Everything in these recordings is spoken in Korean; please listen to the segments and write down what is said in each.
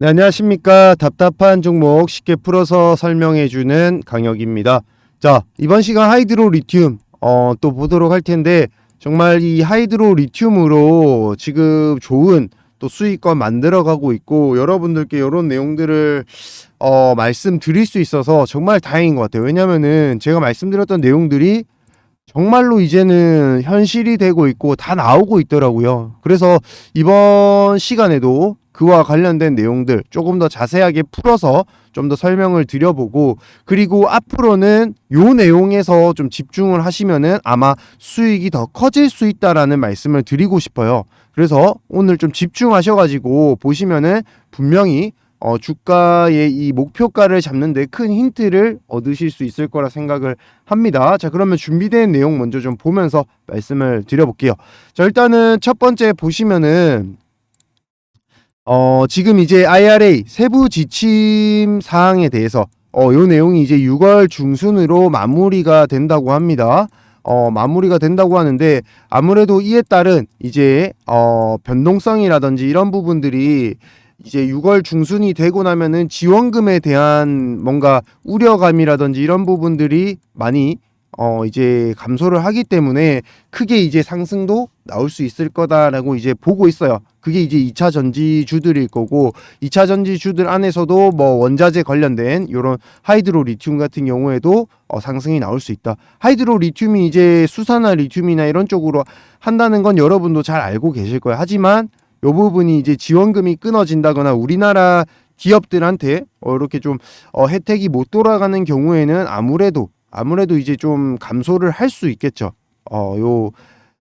네, 안녕하십니까. 답답한 종목 쉽게 풀어서 설명해주는 강혁입니다. 자, 이번 시간 하이드로 리튬 또 보도록 할 텐데, 정말 이 하이드로 리튬으로 지금 좋은 또 수익권 만들어가고 있고, 여러분들께 이런 내용들을 말씀드릴 수 있어서 정말 다행인 것 같아요. 왜냐면은 제가 말씀드렸던 내용들이 정말로 이제는 현실이 되고 있고 다 나오고 있더라고요. 그래서 이번 시간에도 그와 관련된 내용들 조금 더 자세하게 풀어서 좀 더 설명을 드려보고, 그리고 앞으로는 요 내용에서 좀 집중을 하시면은 아마 수익이 더 커질 수 있다라는 말씀을 드리고 싶어요. 그래서 오늘 좀 집중하셔가지고 보시면은 분명히 주가의 이 목표가를 잡는 데 큰 힌트를 얻으실 수 있을 거라 생각을 합니다. 자, 그러면 준비된 내용 먼저 좀 보면서 말씀을 드려볼게요. 자, 일단은 첫 번째 보시면은 지금 이제 IRA 세부 지침 사항에 대해서 요 내용이 이제 6월 중순으로 마무리가 된다고 합니다. 마무리가 된다고 하는데, 아무래도 이에 따른 이제 변동성이라든지 이런 부분들이 이제 6월 중순이 되고 나면은 지원금에 대한 뭔가 우려감이라든지 이런 부분들이 많이 이제 감소를 하기 때문에 크게 이제 상승도 나올 수 있을 거다라고 이제 보고 있어요. 그게 이제 2차 전지주들일 거고, 2차 전지주들 안에서도 뭐 원자재 관련된 이런 하이드로 리튬 같은 경우에도 상승이 나올 수 있다. 하이드로 리튬이 이제 수산화 리튬이나 이런 쪽으로 한다는 건 여러분도 잘 알고 계실 거예요. 하지만 요 부분이 이제 지원금이 끊어진다거나 우리나라 기업들한테 이렇게 좀 혜택이 못 돌아가는 경우에는 아무래도 이제 좀 감소를 할 수 있겠죠. 요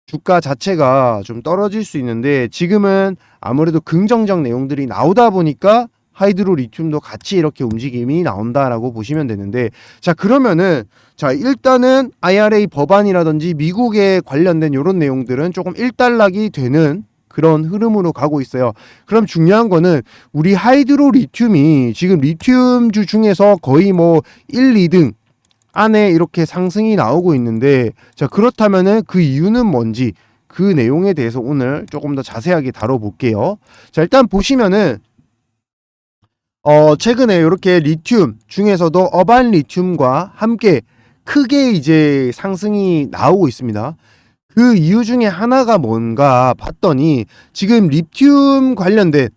주가 자체가 좀 떨어질 수 있는데, 지금은 아무래도 긍정적 내용들이 나오다 보니까 하이드로 리튬도 같이 이렇게 움직임이 나온다라고 보시면 되는데, 자, 그러면은 자, 일단은 IRA 법안이라든지 미국에 관련된 이런 내용들은 조금 일단락이 되는 그런 흐름으로 가고 있어요. 그럼 중요한 거는 우리 하이드로 리튬이 지금 리튬주 중에서 거의 뭐 1, 2등 안에 이렇게 상승이 나오고 있는데, 자, 그렇다면은 그 이유는 뭔지, 그 내용에 대해서 오늘 조금 더 자세하게 다뤄볼게요. 자, 일단 보시면은 최근에 이렇게 리튬 중에서도 어반 리튬과 함께 크게 이제 상승이 나오고 있습니다. 그 이유 중에 하나가 뭔가 봤더니, 지금 리튬 관련된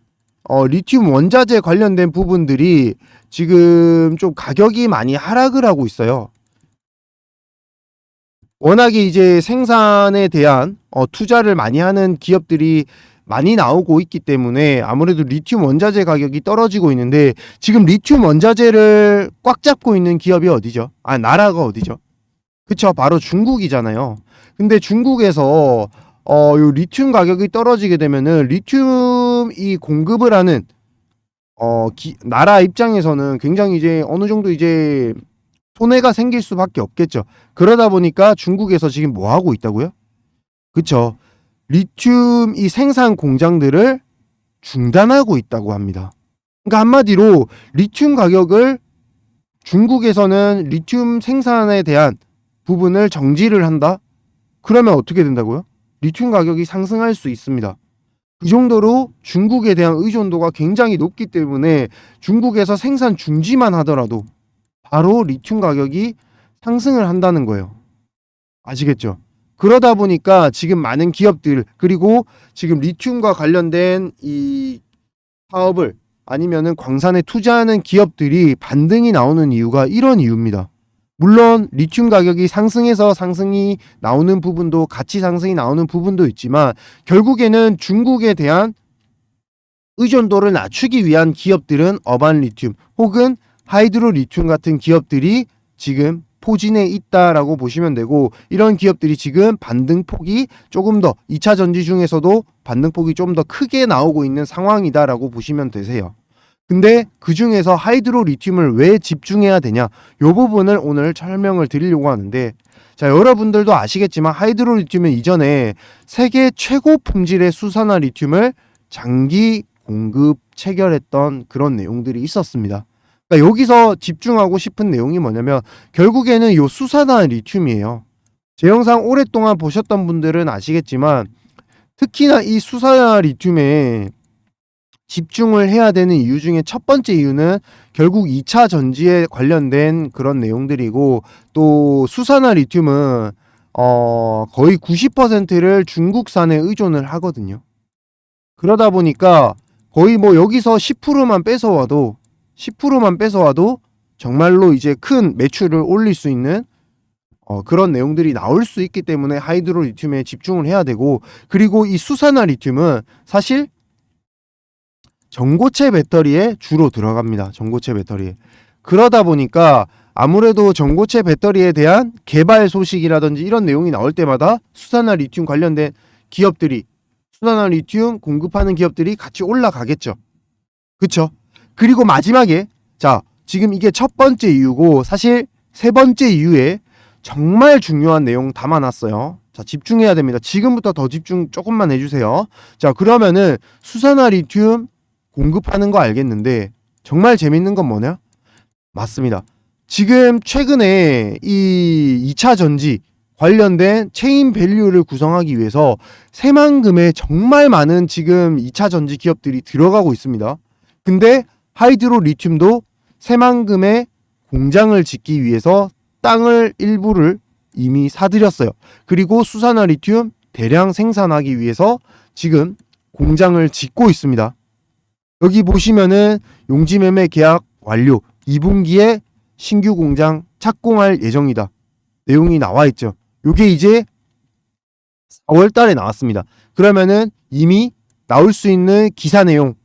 리튬 원자재 관련된 부분들이 지금 좀 가격이 많이 하락을 하고 있어요. 워낙에 이제 생산에 대한 투자를 많이 하는 기업들이 많이 나오고 있기 때문에 아무래도 리튬 원자재 가격이 떨어지고 있는데, 지금 리튬 원자재를 꽉 잡고 있는 기업이 어디죠? 나라가 어디죠? 그쵸, 바로 중국이잖아요. 근데 중국에서 요 리튬 가격이 떨어지게 되면은 리튬 이 공급을 하는 나라 입장에서는 굉장히 이제 어느 정도 이제 손해가 생길 수밖에 없겠죠. 그러다 보니까 중국에서 지금 뭐 하고 있다고요? 그쵸. 리튬 이 생산 공장들을 중단하고 있다고 합니다. 그러니까 한마디로 리튬 가격을 중국에서는 리튬 생산에 대한 부분을 정지를 한다? 그러면 어떻게 된다고요? 리튬 가격이 상승할 수 있습니다. 그 정도로 중국에 대한 의존도가 굉장히 높기 때문에 중국에서 생산 중지만 하더라도 바로 리튬 가격이 상승을 한다는 거예요. 아시겠죠? 그러다 보니까 지금 많은 기업들, 그리고 지금 리튬과 관련된 이 사업을 아니면은 광산에 투자하는 기업들이 반등이 나오는 이유가 이런 이유입니다. 물론 리튬 가격이 상승해서 상승이 나오는 부분도, 같이 상승이 나오는 부분도 있지만, 결국에는 중국에 대한 의존도를 낮추기 위한 기업들은 어반 리튬 혹은 하이드로 리튬 같은 기업들이 지금 포진해 있다라고 보시면 되고, 이런 기업들이 지금 반등폭이 조금 더 2차 전지 중에서도 반등폭이 좀 더 크게 나오고 있는 상황이다라고 보시면 되세요. 근데 그 중에서 하이드로 리튬을 왜 집중해야 되냐, 요 부분을 오늘 설명을 드리려고 하는데, 자, 여러분들도 아시겠지만 하이드로 리튬은 이전에 세계 최고 품질의 수산화 리튬을 장기 공급 체결했던 그런 내용들이 있었습니다. 그러니까 여기서 집중하고 싶은 내용이 뭐냐면, 결국에는 요 수산화 리튬이에요. 제 영상 오랫동안 보셨던 분들은 아시겠지만, 특히나 이 수산화 리튬에 집중을 해야 되는 이유 중에 첫 번째 이유는 결국 2차 전지에 관련된 그런 내용들이고, 또 수산화 리튬은 거의 90%를 중국산에 의존을 하거든요. 그러다 보니까 거의 뭐 여기서 10%만 뺏어와도 정말로 이제 큰 매출을 올릴 수 있는 그런 내용들이 나올 수 있기 때문에 하이드로 리튬에 집중을 해야 되고, 그리고 이 수산화 리튬은 사실 전고체 배터리에 주로 들어갑니다. 전고체 배터리에. 그러다 보니까 아무래도 전고체 배터리에 대한 개발 소식이라든지 이런 내용이 나올 때마다 수산화 리튬 관련된 기업들이, 수산화 리튬 공급하는 기업들이 같이 올라가겠죠. 그쵸? 그리고 마지막에, 자, 지금 이게 첫 번째 이유고, 사실 세 번째 이유에 정말 중요한 내용 담아놨어요. 자, 집중해야 됩니다. 지금부터 더 집중 조금만 해주세요. 자, 그러면은 수산화 리튬 공급하는 거 알겠는데, 정말 재밌는 건 뭐냐? 맞습니다. 지금 최근에 이 2차 전지 관련된 체인 밸류를 구성하기 위해서 새만금에 정말 많은 지금 2차 전지 기업들이 들어가고 있습니다. 근데 하이드로 리튬도 새만금에 공장을 짓기 위해서 땅을 일부를 이미 사들였어요. 그리고 수산화 리튬 대량 생산하기 위해서 지금 공장을 짓고 있습니다. 여기 보시면은 용지 매매 계약 완료, 2분기에 신규 공장 착공할 예정이다 내용이 나와 있죠. 요게 이제 4월 달에 나왔습니다. 그러면은 이미 나올 수 있는 기사 내용,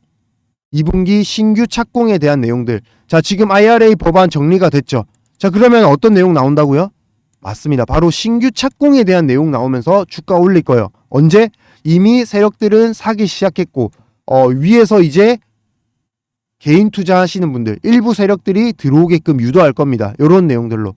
2분기 신규 착공에 대한 내용들. 자, 지금 IRA 법안 정리가 됐죠. 자, 그러면 어떤 내용 나온다고요? 맞습니다. 바로 신규 착공에 대한 내용 나오면서 주가 올릴 거예요. 언제? 이미 세력들은 사기 시작했고, 위에서 이제 개인 투자하시는 분들, 일부 세력들이 들어오게끔 유도할 겁니다. 이런 내용들로.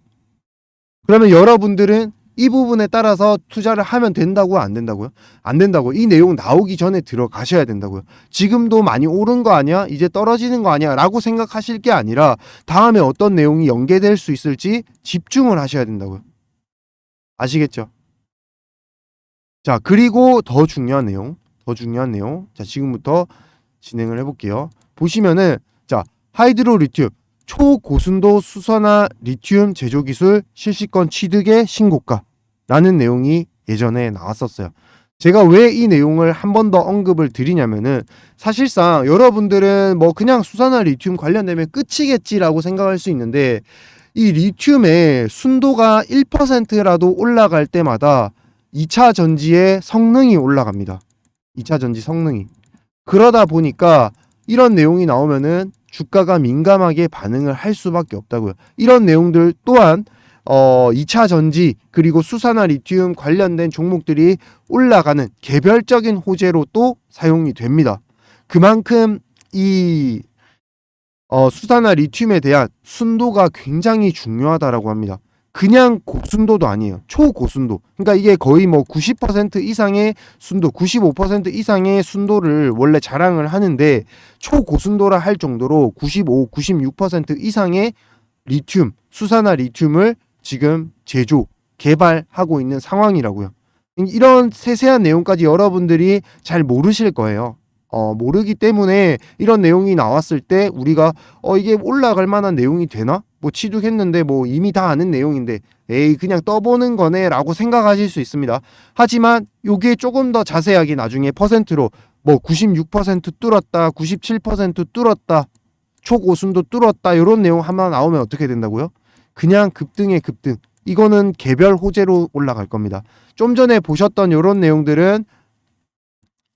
그러면 여러분들은 이 부분에 따라서 투자를 하면 된다고요? 안 된다고요? 안 된다고. 이 내용 나오기 전에 들어가셔야 된다고요. 지금도 많이 오른 거 아니야? 이제 떨어지는 거 아니야? 라고 생각하실 게 아니라 다음에 어떤 내용이 연계될 수 있을지 집중을 하셔야 된다고요. 아시겠죠? 자, 그리고 더 중요한 내용. 자, 지금부터 진행을 해볼게요. 보시면은, 자, 하이드로 리튬 초고순도 수산화 리튬 제조 기술 실시권 취득의 신고가라는 내용이 예전에 나왔었어요. 제가 왜 이 내용을 한 번 더 언급을 드리냐면은, 사실상 여러분들은 뭐 그냥 수산화 리튬 관련되면 끝이겠지라고 생각할 수 있는데, 이 리튬의 순도가 1%라도 올라갈 때마다 2차 전지의 성능이 올라갑니다. 2차 전지 성능이. 그러다 보니까 이런 내용이 나오면은 주가가 민감하게 반응을 할 수밖에 없다고요. 이런 내용들 또한 2차 전지 그리고 수산화 리튬 관련된 종목들이 올라가는 개별적인 호재로 또 사용이 됩니다. 그만큼 이 수산화 리튬에 대한 순도가 굉장히 중요하다라고 합니다. 그냥 고순도도 아니에요. 초고순도. 그러니까 이게 거의 뭐 90% 이상의 순도, 95% 이상의 순도를 원래 자랑을 하는데, 초고순도라 할 정도로 95, 96% 이상의 리튬, 수산화 리튬을 지금 제조, 개발하고 있는 상황이라고요. 이런 세세한 내용까지 여러분들이 잘 모르실 거예요. 모르기 때문에 이런 내용이 나왔을 때 우리가 이게 올라갈 만한 내용이 되나? 뭐 취득했는데 뭐 이미 다 아는 내용인데 에이 그냥 떠보는 거네 라고 생각하실 수 있습니다. 하지만 요게 조금 더 자세하게 나중에 퍼센트로 뭐 96% 뚫었다, 97% 뚫었다, 초고순도 뚫었다 이런 내용 하나 나오면 어떻게 된다고요? 그냥 급등에 급등. 이거는 개별 호재로 올라갈 겁니다. 좀 전에 보셨던 이런 내용들은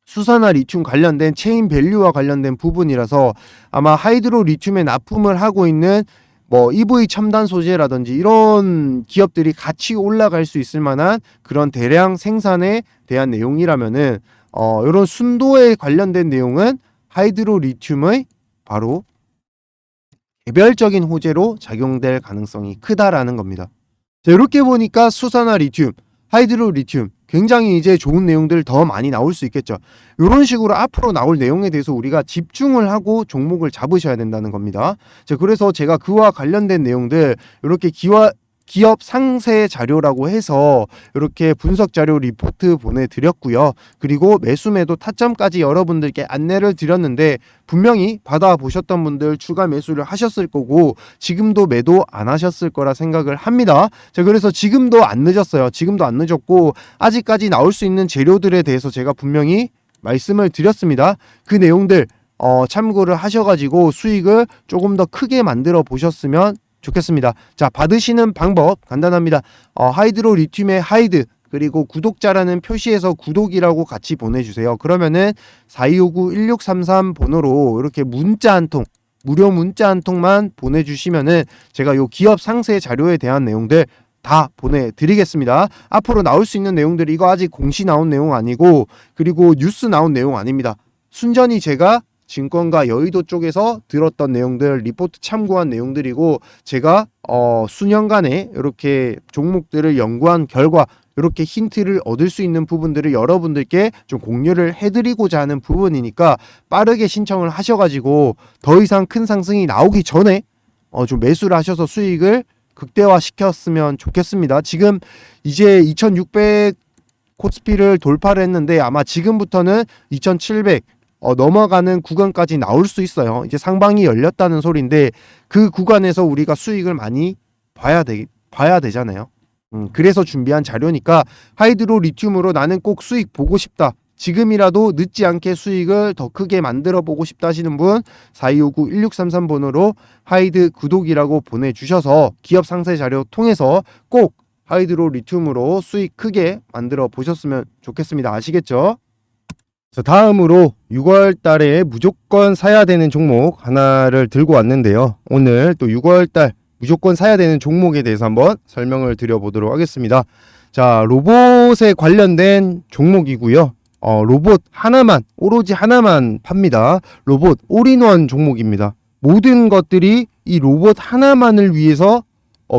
수산화 리튬 관련된 체인 밸류와 관련된 부분이라서 아마 하이드로 리튬에 납품을 하고 있는 뭐 EV 첨단 소재라든지 이런 기업들이 같이 올라갈 수 있을 만한 그런 대량 생산에 대한 내용이라면은 이런 순도에 관련된 내용은 하이드로 리튬의 바로 개별적인 호재로 작용될 가능성이 크다라는 겁니다. 자, 이렇게 보니까 수산화 리튬, 하이드로 리튬 굉장히 이제 좋은 내용들 더 많이 나올 수 있겠죠. 이런 식으로 앞으로 나올 내용에 대해서 우리가 집중을 하고 종목을 잡으셔야 된다는 겁니다. 자, 그래서 제가 그와 관련된 내용들 이렇게 기업 상세 자료라고 해서 이렇게 분석 자료 리포트 보내드렸고요. 그리고 매수 매도 타점까지 여러분들께 안내를 드렸는데 분명히 받아보셨던 분들 추가 매수를 하셨을 거고 지금도 매도 안 하셨을 거라 생각을 합니다. 자, 그래서 지금도 안 늦었어요. 지금도 안 늦었고 아직까지 나올 수 있는 재료들에 대해서 제가 분명히 말씀을 드렸습니다. 그 내용들 참고를 하셔가지고 수익을 조금 더 크게 만들어 보셨으면 좋겠습니다. 자, 받으시는 방법 간단합니다. 하이드로 리튬의 하이드 그리고 구독자라는 표시에서 구독이라고 같이 보내주세요. 그러면은 4259-1633 번호로 이렇게 문자 한 통, 무료 문자 한 통만 보내주시면은 제가 요 기업 상세 자료에 대한 내용들 다 보내드리겠습니다. 앞으로 나올 수 있는 내용들 이거 아직 공시 나온 내용 아니고 그리고 뉴스 나온 내용 아닙니다. 순전히 제가 증권가 여의도 쪽에서 들었던 내용들 리포트 참고한 내용들이고 제가 수년간에 이렇게 종목들을 연구한 결과 이렇게 힌트를 얻을 수 있는 부분들을 여러분들께 좀 공유를 해드리고자 하는 부분이니까 빠르게 신청을 하셔가지고 더 이상 큰 상승이 나오기 전에 좀 매수를 하셔서 수익을 극대화 시켰으면 좋겠습니다. 지금 이제 2600 코스피를 돌파를 했는데 아마 지금부터는 2700 넘어가는 구간까지 나올 수 있어요. 이제 상방이 열렸다는 소리인데 그 구간에서 우리가 수익을 많이 봐야 되잖아요. 그래서 준비한 자료니까 하이드로 리튬으로 나는 꼭 수익 보고 싶다. 지금이라도 늦지 않게 수익을 더 크게 만들어 보고 싶다 하시는 분 4259-1633 번호로 하이드 구독이라고 보내주셔서 기업 상세 자료 통해서 꼭 하이드로 리튬으로 수익 크게 만들어 보셨으면 좋겠습니다. 아시겠죠? 자, 다음으로 6월 달에 무조건 사야 되는 종목 하나를 들고 왔는데요. 오늘 또 6월 달 무조건 사야 되는 종목에 대해서 한번 설명을 드려보도록 하겠습니다. 자, 로봇에 관련된 종목이고요. 로봇 하나만, 오로지 하나만 팝니다. 로봇 올인원 종목입니다. 모든 것들이 이 로봇 하나만을 위해서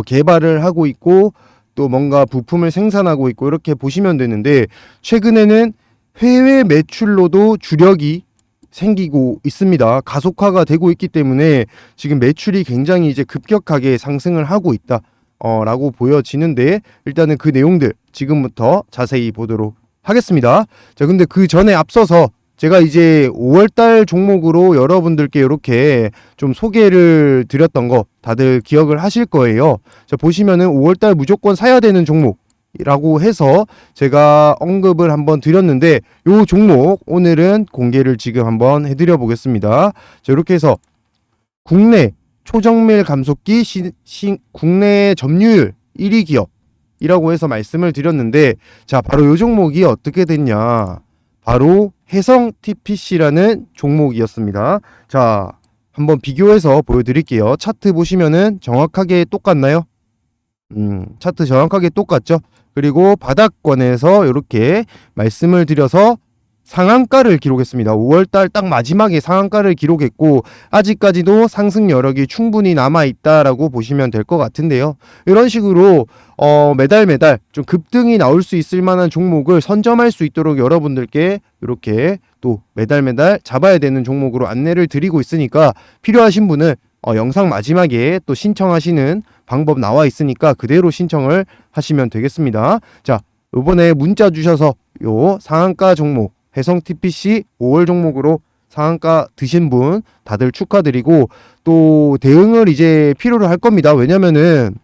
개발을 하고 있고 또 뭔가 부품을 생산하고 있고 이렇게 보시면 되는데 최근에는 해외 매출로도 주력이 생기고 있습니다. 가속화가 되고 있기 때문에 지금 매출이 굉장히 이제 급격하게 상승을 하고 있다 라고 보여지는데 일단은 그 내용들 지금부터 자세히 보도록 하겠습니다. 자, 근데 그 전에 앞서서 제가 이제 5월달 종목으로 여러분들께 이렇게 좀 소개를 드렸던 거 다들 기억을 하실 거예요. 자, 보시면은 5월달 무조건 사야 되는 종목이라고 해서 제가 언급을 한번 드렸는데 요 종목 오늘은 공개를 지금 한번 해드려 보겠습니다. 자, 이렇게 해서 국내 초정밀 감속기 국내 점유율 1위 기업이라고 해서 말씀을 드렸는데 자, 바로 요 종목이 어떻게 됐냐, 바로 해성 TPC라는 종목이었습니다. 자, 한번 비교해서 보여드릴게요. 차트 보시면은 정확하게 똑같나요? 차트 정확하게 똑같죠? 그리고 바닥권에서 이렇게 말씀을 드려서 상한가를 기록했습니다. 5월달 딱 마지막에 상한가를 기록했고 아직까지도 상승 여력이 충분히 남아있다라고 보시면 될 것 같은데요. 이런 식으로 매달 좀 급등이 나올 수 있을 만한 종목을 선점할 수 있도록 여러분들께 이렇게 또 매달 잡아야 되는 종목으로 안내를 드리고 있으니까 필요하신 분은 영상 마지막에 또 신청하시는 방법 나와 있으니까 그대로 신청을 하시면 되겠습니다. 자, 이번에 문자 주셔서 요 상한가 종목 해성 TPC 5월 종목으로 상한가 드신 분 다들 축하드리고 또 대응을 이제 필요로 할 겁니다. 왜냐면은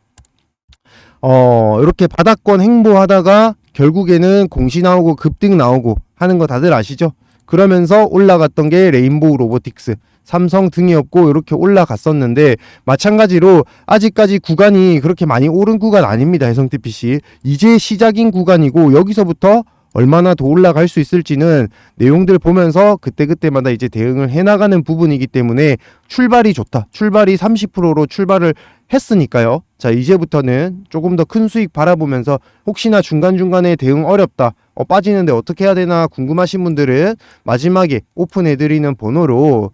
이렇게 바닥권 행보하다가 결국에는 공시 나오고 급등 나오고 하는 거 다들 아시죠? 그러면서 올라갔던 게 레인보우 로보틱스, 삼성 등이 없고 이렇게 올라갔었는데 마찬가지로 아직까지 구간이 그렇게 많이 오른 구간 아닙니다. 해성 TPC 이제 시작인 구간이고 여기서부터 얼마나 더 올라갈 수 있을지는 내용들 보면서 그때그때마다 이제 대응을 해나가는 부분이기 때문에 출발이 좋다. 출발이 30%로 출발을 했으니까요. 자, 이제부터는 조금 더 큰 수익 바라보면서 혹시나 중간중간에 대응 어렵다, 빠지는데 어떻게 해야 되나 궁금하신 분들은 마지막에 오픈해드리는 번호로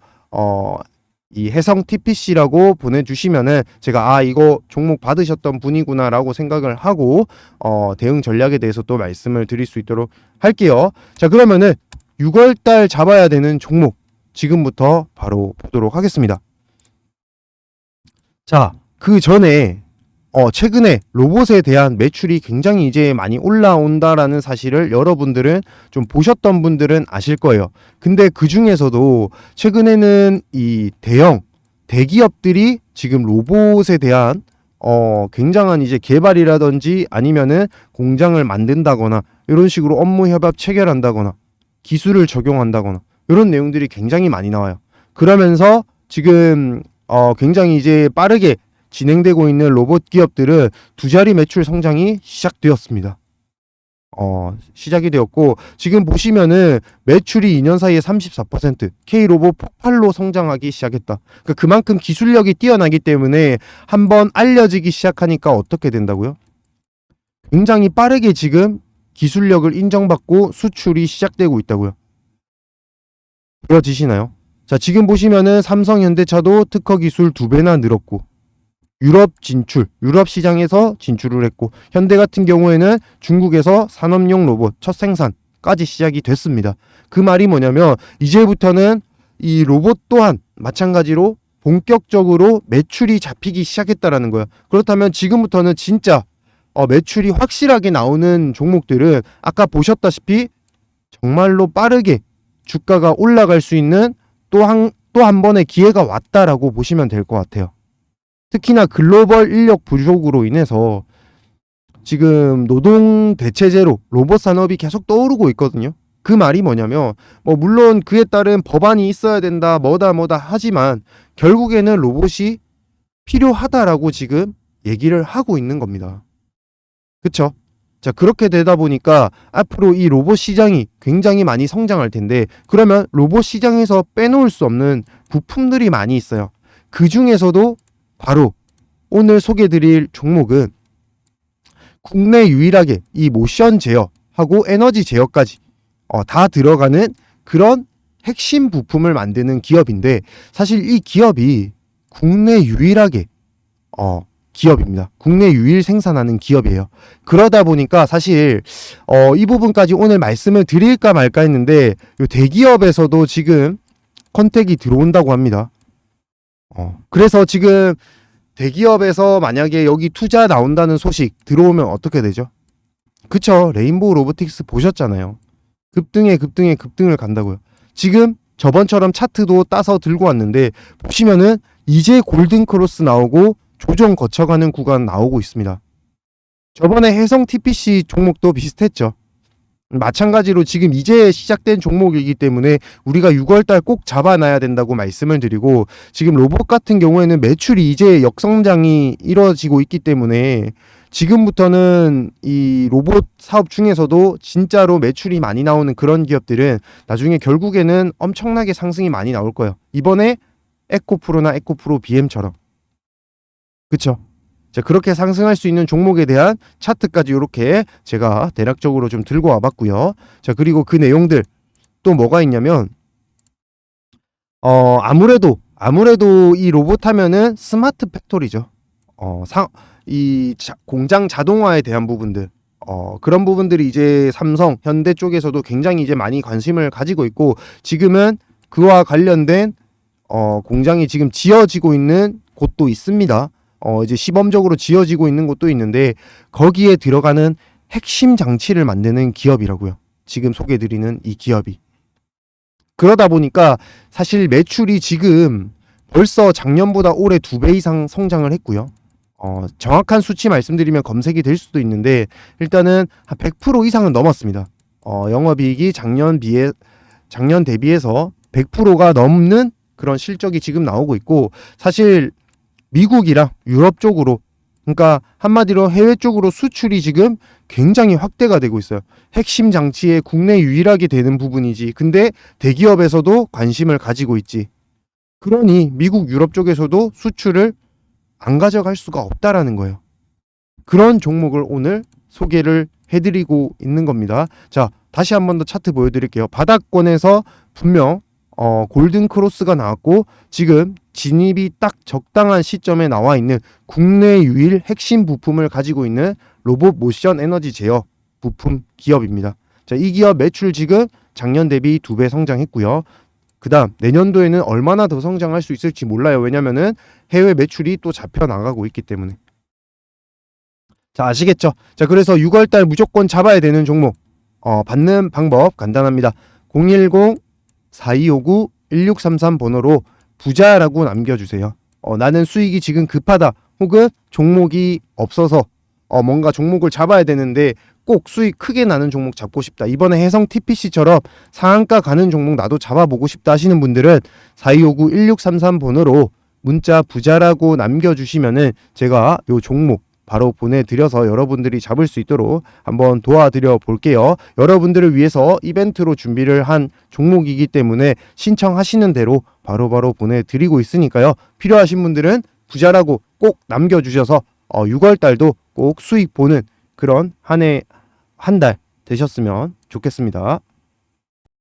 이 해성 TPC라고 보내주시면은 제가 이거 종목 받으셨던 분이구나 라고 생각을 하고 대응 전략에 대해서 또 말씀을 드릴 수 있도록 할게요. 자, 그러면은 6월달 잡아야 되는 종목 지금부터 바로 보도록 하겠습니다. 자, 그 전에 최근에 로봇에 대한 매출이 굉장히 이제 많이 올라온다라는 사실을 여러분들은 좀 보셨던 분들은 아실 거예요. 근데 그 중에서도 최근에는 이 대기업들이 지금 로봇에 대한 굉장한 이제 개발이라든지 아니면은 공장을 만든다거나 이런 식으로 업무 협약 체결한다거나 기술을 적용한다거나 이런 내용들이 굉장히 많이 나와요. 그러면서 지금 굉장히 이제 빠르게 진행되고 있는 로봇 기업들은 두 자리 매출 성장이 시작되었습니다. 시작이 되었고 지금 보시면은 매출이 2년 사이에 34% K로봇 폭발로 성장하기 시작했다. 그러니까 그만큼 기술력이 뛰어나기 때문에 한번 알려지기 시작하니까 어떻게 된다고요? 굉장히 빠르게 지금 기술력을 인정받고 수출이 시작되고 있다고요. 보여지시나요? 자, 지금 보시면은 삼성, 현대차도 특허 기술 2배나 늘었고 유럽 시장에서 진출을 했고 현대 같은 경우에는 중국에서 산업용 로봇 첫 생산까지 시작이 됐습니다. 그 말이 뭐냐면 이제부터는 이 로봇 또한 마찬가지로 본격적으로 매출이 잡히기 시작했다라는 거예요. 그렇다면 지금부터는 진짜 매출이 확실하게 나오는 종목들은 아까 보셨다시피 정말로 빠르게 주가가 올라갈 수 있는 또 한 번의 기회가 왔다라고 보시면 될 것 같아요. 특히나 글로벌 인력 부족으로 인해서 지금 노동 대체제로 로봇 산업이 계속 떠오르고 있거든요. 그 말이 뭐냐면 물론 그에 따른 법안이 있어야 된다 뭐다 하지만 결국에는 로봇이 필요하다라고 지금 얘기를 하고 있는 겁니다. 그쵸? 자, 그렇게 되다 보니까 앞으로 이 로봇 시장이 굉장히 많이 성장할 텐데 그러면 로봇 시장에서 빼놓을 수 없는 부품들이 많이 있어요. 그 중에서도 바로 오늘 소개드릴 종목은 국내 유일하게 이 모션 제어하고 에너지 제어까지 다 들어가는 그런 핵심 부품을 만드는 기업인데 사실 이 기업이 국내 유일하게 기업입니다. 국내 유일 생산하는 기업이에요. 그러다 보니까 사실 이 부분까지 오늘 말씀을 드릴까 말까 했는데 요 대기업에서도 지금 컨택이 들어온다고 합니다. 그래서 지금 대기업에서 만약에 여기 투자 나온다는 소식 들어오면 어떻게 되죠? 그쵸? 레인보우 로보틱스 보셨잖아요. 급등을 간다고요. 지금 저번처럼 차트도 따서 들고 왔는데 보시면은 이제 골든 크로스 나오고 조정 거쳐가는 구간 나오고 있습니다. 저번에 해성 TPC 종목도 비슷했죠. 마찬가지로 지금 이제 시작된 종목이기 때문에 우리가 6월달 꼭 잡아놔야 된다고 말씀을 드리고 지금 로봇 같은 경우에는 매출이 이제 역성장이 이루어지고 있기 때문에 지금부터는 이 로봇 사업 중에서도 진짜로 매출이 많이 나오는 그런 기업들은 나중에 결국에는 엄청나게 상승이 많이 나올 거예요. 이번에 에코프로나 에코프로 BM처럼. 그쵸? 자, 그렇게 상승할 수 있는 종목에 대한 차트까지 이렇게 제가 대략적으로 좀 들고 와봤고요. 자, 그리고 그 내용들 또 뭐가 있냐면 아무래도 이 로봇 하면은 스마트 팩토리죠. 공장 자동화에 대한 부분들 그런 부분들이 이제 삼성, 현대 쪽에서도 굉장히 이제 많이 관심을 가지고 있고 지금은 그와 관련된 공장이 지금 지어지고 있는 곳도 있습니다. 이제 시범적으로 지어지고 있는 곳도 있는데 거기에 들어가는 핵심 장치를 만드는 기업이라고요. 지금 소개해드리는 이 기업이. 그러다 보니까 사실 매출이 지금 벌써 작년보다 올해 2배 이상 성장을 했고요. 정확한 수치 말씀드리면 검색이 될 수도 있는데 일단은 한 100% 이상은 넘었습니다. 영업이익이 작년 대비해서 100%가 넘는 그런 실적이 지금 나오고 있고 사실 미국이랑 유럽 쪽으로 그러니까 한마디로 해외 쪽으로 수출이 지금 굉장히 확대가 되고 있어요. 핵심 장치에 국내 유일하게 되는 부분이지. 근데 대기업에서도 관심을 가지고 있지. 그러니 미국 유럽 쪽에서도 수출을 안 가져갈 수가 없다라는 거예요. 그런 종목을 오늘 소개를 해드리고 있는 겁니다. 자, 다시 한 번 더 차트 보여드릴게요. 바닥권에서 분명 골든 크로스가 나왔고 지금 진입이 딱 적당한 시점에 나와 있는 국내 유일 핵심 부품을 가지고 있는 로봇 모션 에너지 제어 부품 기업입니다. 자, 이 기업 매출 지금 작년 대비 2배 성장했고요. 그 다음 내년도에는 얼마나 더 성장할 수 있을지 몰라요. 왜냐면은 해외 매출이 또 잡혀 나가고 있기 때문에. 자, 아시겠죠? 자, 그래서 6월달 무조건 잡아야 되는 종목 받는 방법 간단합니다. 010-4259-1633 번호로 부자라고 남겨주세요. 나는 수익이 지금 급하다, 혹은 종목이 없어서 뭔가 종목을 잡아야 되는데 꼭 수익 크게 나는 종목 잡고 싶다, 이번에 해성 TPC처럼 상한가 가는 종목 나도 잡아보고 싶다 하시는 분들은 4259-1633 번호로 문자 부자라고 남겨주시면은 제가 요 종목 바로 보내드려서 여러분들이 잡을 수 있도록 한번 도와드려 볼게요. 여러분들을 위해서 이벤트로 준비를 한 종목이기 때문에 신청하시는 대로 바로바로 보내드리고 있으니까요. 필요하신 분들은 부자라고 꼭 남겨주셔서 6월달도 꼭 수익 보는 그런 한 해 한 달 되셨으면 좋겠습니다.